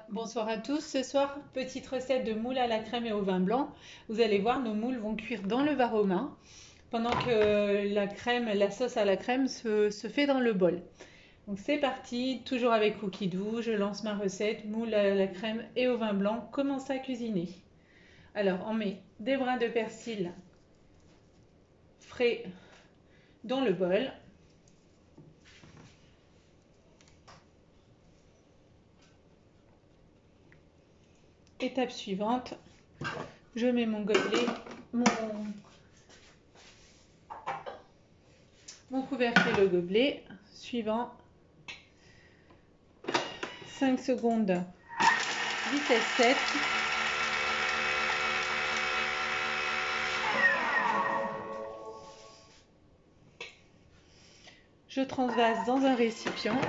Bonsoir à tous. Ce soir, petite recette de moules à la crème et au vin blanc. Vous allez voir, nos moules vont cuire dans le varoma pendant que la sauce à la crème se fait dans le bol. Donc c'est parti, toujours avec Cookie Doux. Je lance ma recette, moules à la crème et au vin blanc. Commencez à cuisiner. Alors, on met des brins de persil frais dans le bol. Étape suivante, je mets mon gobelet, mon couvercle et le gobelet. Suivant, 5 secondes, vitesse 7. Je transvase dans un récipient.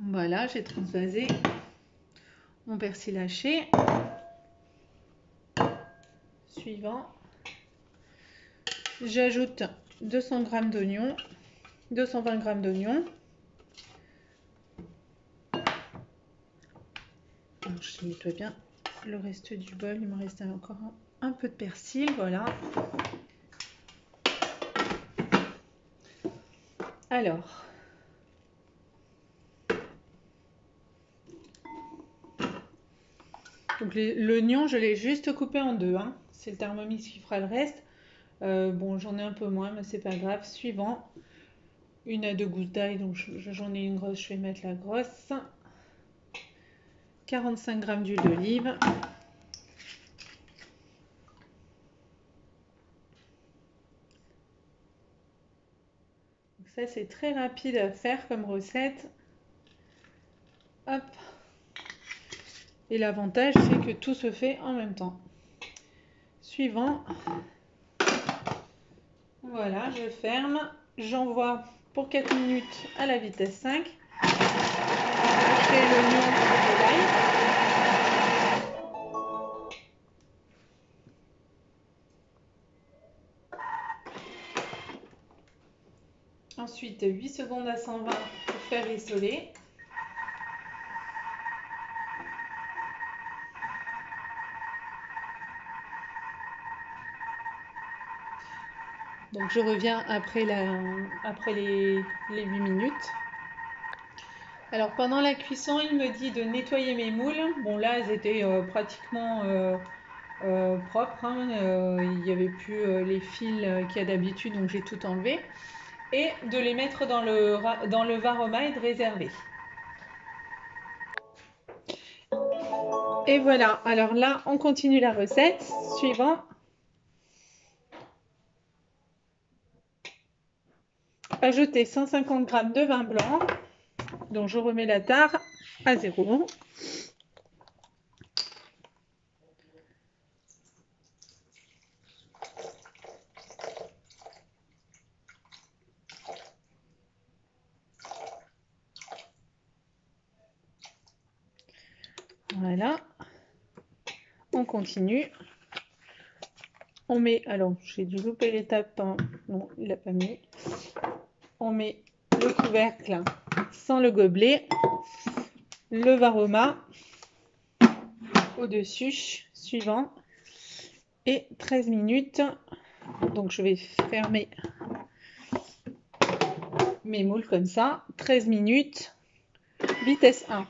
Voilà, j'ai transvasé mon persil haché. Suivant, j'ajoute 200 g d'oignons, 220 g d'oignons. Je nettoie bien le reste du bol, il me reste encore un peu de persil, voilà. Alors, donc l'oignon, je l'ai juste coupé en deux, hein. C'est le Thermomix qui fera le reste. Bon, j'en ai un peu moins, mais c'est pas grave. Suivant, 1 à 2 gousses d'ail, donc j'en ai une grosse, je vais mettre la grosse. 45 g d'huile d'olive. Ça, c'est très rapide à faire comme recette. Hop. Et l'avantage, c'est que tout se fait en même temps. Suivant. Voilà, je ferme. J'envoie pour 4 minutes à la vitesse 5. Après l'oignon et l'ail. Ensuite, 8 secondes à 120 pour faire rissoler. Donc je reviens après les 8 minutes. Alors pendant la cuisson, il me dit de nettoyer mes moules. Bon là, elles étaient pratiquement propres, hein. Il n'y avait plus les fils qu'il y a d'habitude, donc j'ai tout enlevé. Et de les mettre dans le varoma et de réserver. Et voilà, alors là, on continue la recette. Suivant. Ajouter 150 g de vin blanc. Donc je remets la tare à 0. Voilà. On continue. On met, alors j'ai dû louper l'étape, hein. Non, il l'a pas mis. On met le couvercle sans le gobelet, le varoma au-dessus, suivant, et 13 minutes. Donc je vais fermer mes moules comme ça. 13 minutes, vitesse 1.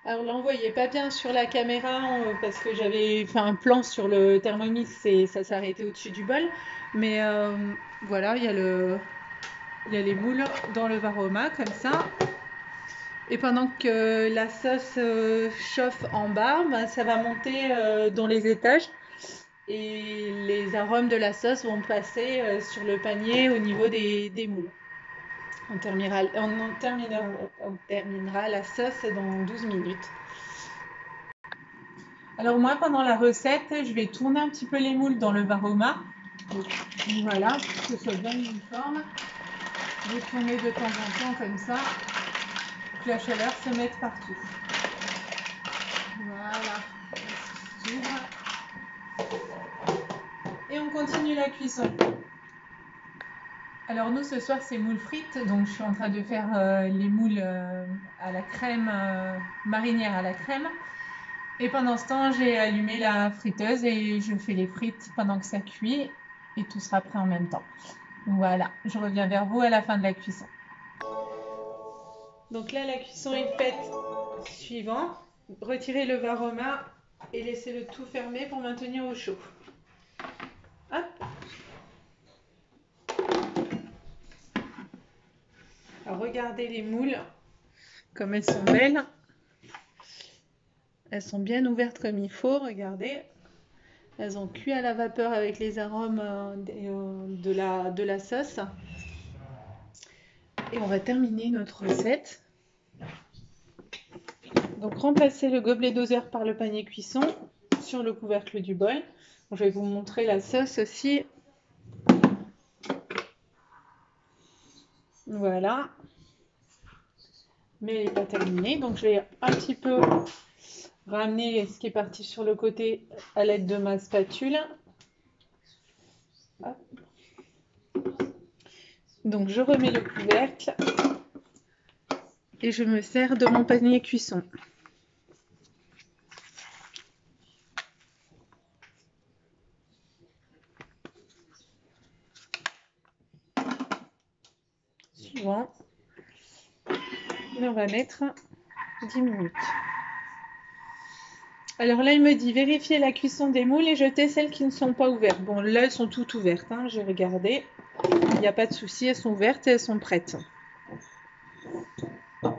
Alors là, on voyait pas bien sur la caméra parce que j'avais fait un plan sur le Thermomix et ça s'arrêtait au-dessus du bol. Mais voilà, il y a les moules dans le varoma comme ça. Et pendant que la sauce chauffe en bas, ben, ça va monter dans les étages. Et les arômes de la sauce vont passer sur le panier au niveau des moules. On terminera la sauce dans 12 minutes. Alors moi, pendant la recette, je vais tourner un petit peu les moules dans le Varoma. Donc, voilà, pour que ce soit bien uniforme. Je vais tourner de temps en temps comme ça, pour que la chaleur se mette partout. Voilà. Et on continue la cuisson. Alors nous, ce soir, c'est moules frites. Donc je suis en train de faire les moules à la crème, marinière à la crème. Et pendant ce temps, j'ai allumé la friteuse et je fais les frites pendant que ça cuit. Et tout sera prêt en même temps. Voilà, je reviens vers vous à la fin de la cuisson. Donc là, la cuisson est faite. Suivant, retirez le Varoma et laissez-le tout fermé pour maintenir au chaud. Hop. Alors regardez les moules, comme elles sont belles. Elles sont bien ouvertes comme il faut, regardez. Elles ont cuit à la vapeur avec les arômes de la sauce. Et on va terminer notre recette. Donc remplacez le gobelet doseur par le panier cuisson sur le couvercle du bol. Je vais vous montrer la sauce aussi. Voilà. Mais elle n'est pas terminée, donc je vais un petit peu ramener ce qui est parti sur le côté à l'aide de ma spatule. Hop. Donc je remets le couvercle et je me sers de mon panier cuisson. Suivant. Et on va mettre 10 minutes. Alors là, il me dit vérifier la cuisson des moules et jeter celles qui ne sont pas ouvertes. Bon, là, elles sont toutes ouvertes. Hein, j'ai regardé. Il n'y a pas de souci, elles sont ouvertes et elles sont prêtes. Hop.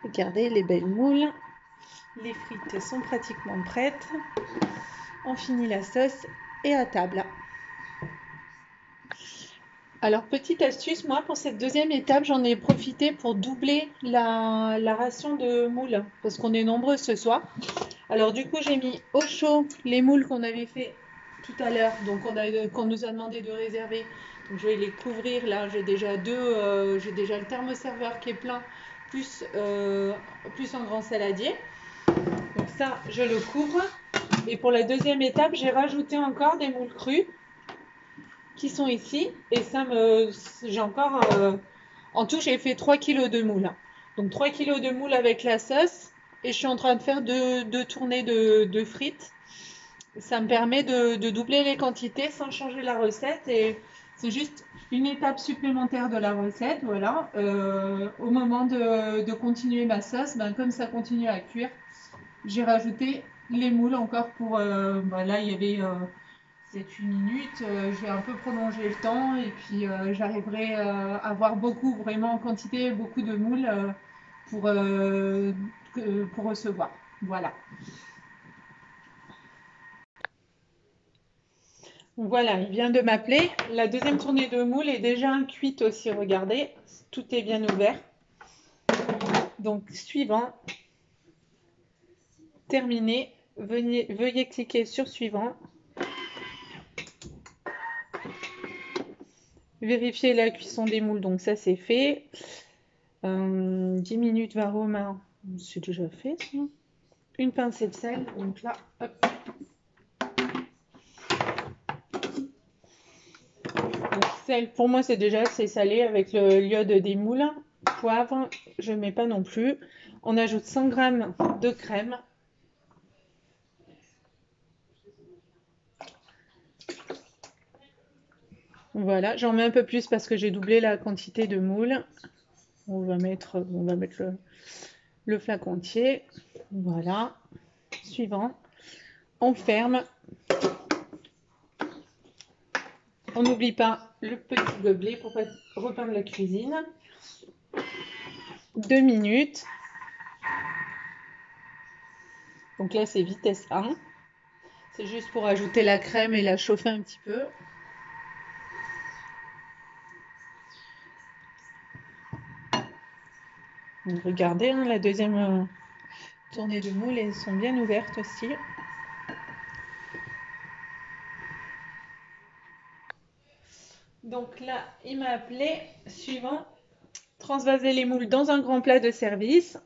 Regardez les belles moules. Les frites sont pratiquement prêtes. On finit la sauce et à table. Alors, petite astuce, moi, pour cette deuxième étape, j'en ai profité pour doubler la ration de moules, parce qu'on est nombreux ce soir. Alors, du coup, j'ai mis au chaud les moules qu'on avait fait tout à l'heure, donc qu'on nous a demandé de réserver. Donc, je vais les couvrir. Là, j'ai déjà j'ai déjà le thermoserveur qui est plein, plus un grand saladier. Donc ça, je le couvre. Et pour la deuxième étape, j'ai rajouté encore des moules crus qui sont ici. Et j'ai encore, en tout, j'ai fait 3 kg de moules. Donc 3 kg de moules avec la sauce. Et je suis en train de faire deux tournées de frites. Ça me permet de doubler les quantités sans changer la recette. Et c'est juste une étape supplémentaire de la recette. Voilà. Au moment de continuer ma sauce, comme ça continue à cuire, j'ai rajouté les moules encore pour... là, il y avait 7-8 minutes. Je vais un peu prolonger le temps et puis j'arriverai à avoir beaucoup, vraiment en quantité, beaucoup de moules pour recevoir. Voilà. Voilà, il vient de m'appeler. La deuxième tournée de moules est déjà cuite aussi, regardez. Tout est bien ouvert. Donc, suivant. Terminé. Veuillez cliquer sur suivant. Vérifier la cuisson des moules, donc ça c'est fait. 10 minutes Varoma, c'est déjà fait. Ça. Une pincée de sel, donc là, hop. Donc, sel, pour moi c'est déjà assez salé avec le l'iode des moules. Poivre, je ne mets pas non plus. On ajoute 100 g de crème. Voilà, j'en mets un peu plus parce que j'ai doublé la quantité de moules. On va mettre le flacon entier. Voilà. Suivant. On ferme. On n'oublie pas le petit gobelet pour repeindre la cuisine. 2 minutes. Donc là, c'est vitesse 1. C'est juste pour ajouter la crème et la chauffer un petit peu. Donc regardez, hein, la deuxième tournée de moule, elles sont bien ouvertes aussi. Donc là, il m'a appelé. Suivant, transvaser les moules dans un grand plat de service.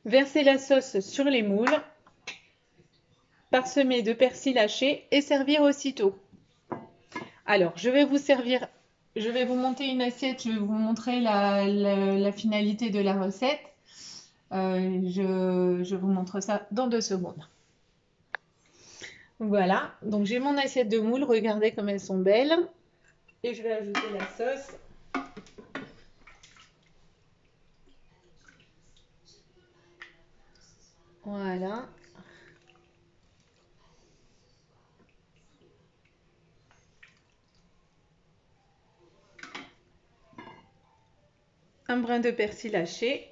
Verser la sauce sur les moules. Parsemer de persil haché et servir aussitôt. Alors, je vais vous monter une assiette, je vais vous montrer la finalité de la recette. Je vous montre ça dans 2 secondes. Voilà, donc j'ai mon assiette de moules, regardez comme elles sont belles. Et je vais ajouter la sauce. Voilà. Un brin de persil haché.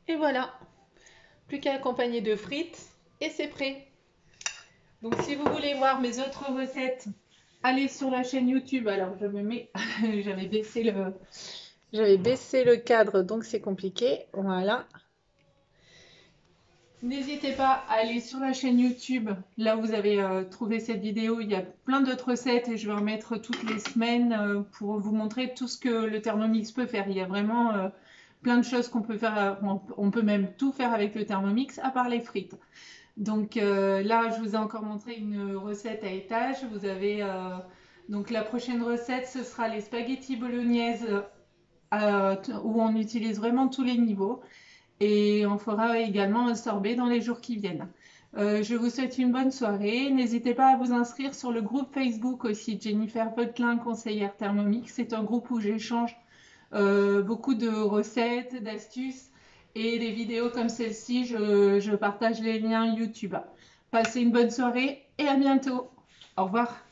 Et voilà. Plus qu'à accompagner de frites et c'est prêt. Donc si vous voulez voir mes autres recettes, allez sur la chaîne YouTube. Alors je me mets, j'avais baissé le cadre donc c'est compliqué. Voilà. N'hésitez pas à aller sur la chaîne YouTube. Là vous avez trouvé cette vidéo. Il y a plein d'autres recettes et je vais en mettre toutes les semaines pour vous montrer tout ce que le Thermomix peut faire. Il y a vraiment plein de choses qu'on peut faire. On peut même tout faire avec le Thermomix à part les frites. Donc là, je vous ai encore montré une recette à étage. Vous avez donc la prochaine recette, ce sera les spaghettis bolognaise où on utilise vraiment tous les niveaux. Et on fera également un sorbet dans les jours qui viennent. Je vous souhaite une bonne soirée. N'hésitez pas à vous inscrire sur le groupe Facebook aussi, Jennifer Potelin, conseillère Thermomix. C'est un groupe où j'échange beaucoup de recettes, d'astuces et des vidéos comme celle-ci, je partage les liens YouTube. Passez une bonne soirée et à bientôt. Au revoir.